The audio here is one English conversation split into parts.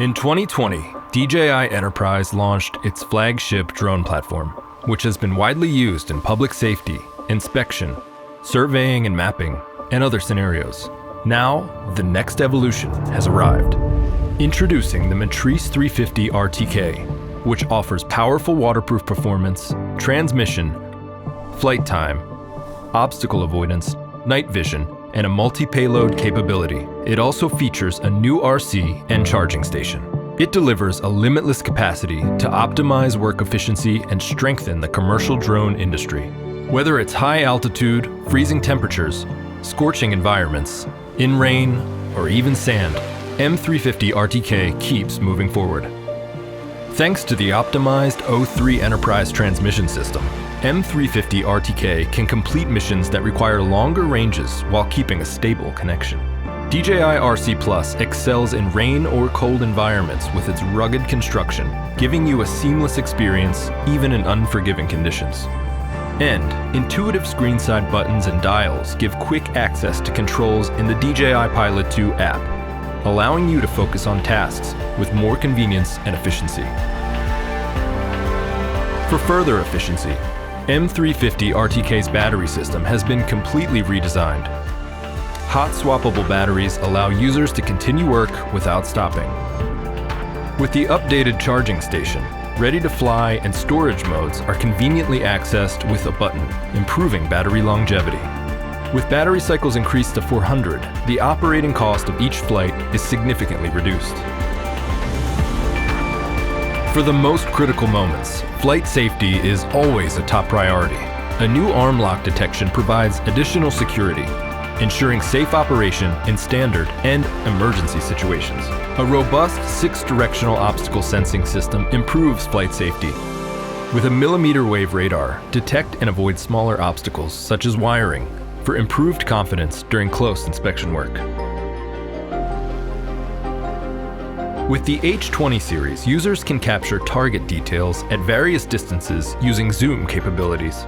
In 2020, DJI Enterprise launched its flagship drone platform, which has been widely used in public safety, inspection, surveying and mapping, and other scenarios. Now, the next evolution has arrived. Introducing the Matrice 350 RTK, which offers powerful waterproof performance, transmission, flight time, obstacle avoidance, night vision, and a multi-payload capability. It also features a new RC and charging station. It delivers a limitless capacity to optimize work efficiency and strengthen the commercial drone industry. Whether it's high altitude, freezing temperatures, scorching environments, in rain, or even sand, M350 RTK keeps moving forward. Thanks to the optimized O3 Enterprise transmission system, M350 RTK can complete missions that require longer ranges while keeping a stable connection. DJI RC Plus excels in rain or cold environments with its rugged construction, giving you a seamless experience even in unforgiving conditions. And intuitive screenside buttons and dials give quick access to controls in the DJI Pilot 2 app, allowing you to focus on tasks with more convenience and efficiency. For further efficiency, M350 RTK's battery system has been completely redesigned. Hot swappable batteries allow users to continue work without stopping. With the updated charging station, ready to fly and storage modes are conveniently accessed with a button, improving battery longevity. With battery cycles increased to 400, the operating cost of each flight is significantly reduced. For the most critical moments, flight safety is always a top priority. A new arm lock detection provides additional security, ensuring safe operation in standard and emergency situations. A robust 6-directional obstacle sensing system improves flight safety. With a millimeter wave radar, detect and avoid smaller obstacles such as wiring for improved confidence during close inspection work. With the H20 series, users can capture target details at various distances using zoom capabilities.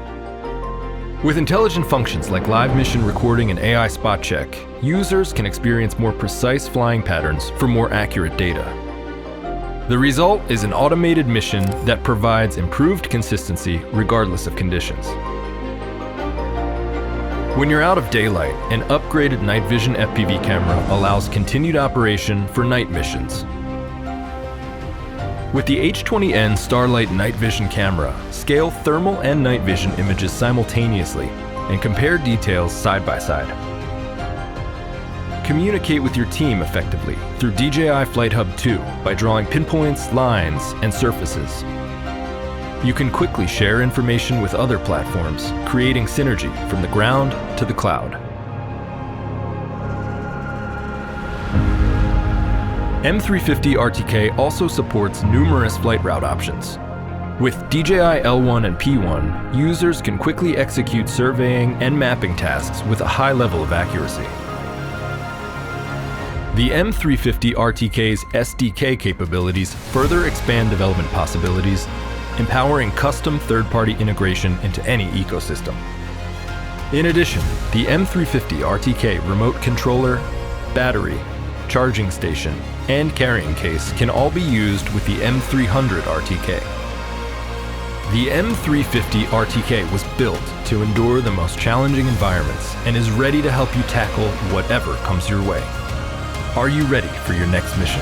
With intelligent functions like live mission recording and AI spot check, users can experience more precise flying patterns for more accurate data. The result is an automated mission that provides improved consistency regardless of conditions. When you're out of daylight, an upgraded night vision FPV camera allows continued operation for night missions. With the H20N Starlight night vision camera, scale thermal and night vision images simultaneously and compare details side by side. Communicate with your team effectively through DJI Flight Hub 2 by drawing pinpoints, lines, and surfaces. You can quickly share information with other platforms, creating synergy from the ground to the cloud. M350 RTK also supports numerous flight route options. With DJI L1 and P1, users can quickly execute surveying and mapping tasks with a high level of accuracy. The M350 RTK's SDK capabilities further expand development possibilities, empowering custom third-party integration into any ecosystem. In addition, the M350 RTK remote controller, battery, charging station, and carrying case can all be used with the M300 RTK. The M350 RTK was built to endure the most challenging environments and is ready to help you tackle whatever comes your way. Are you ready for your next mission?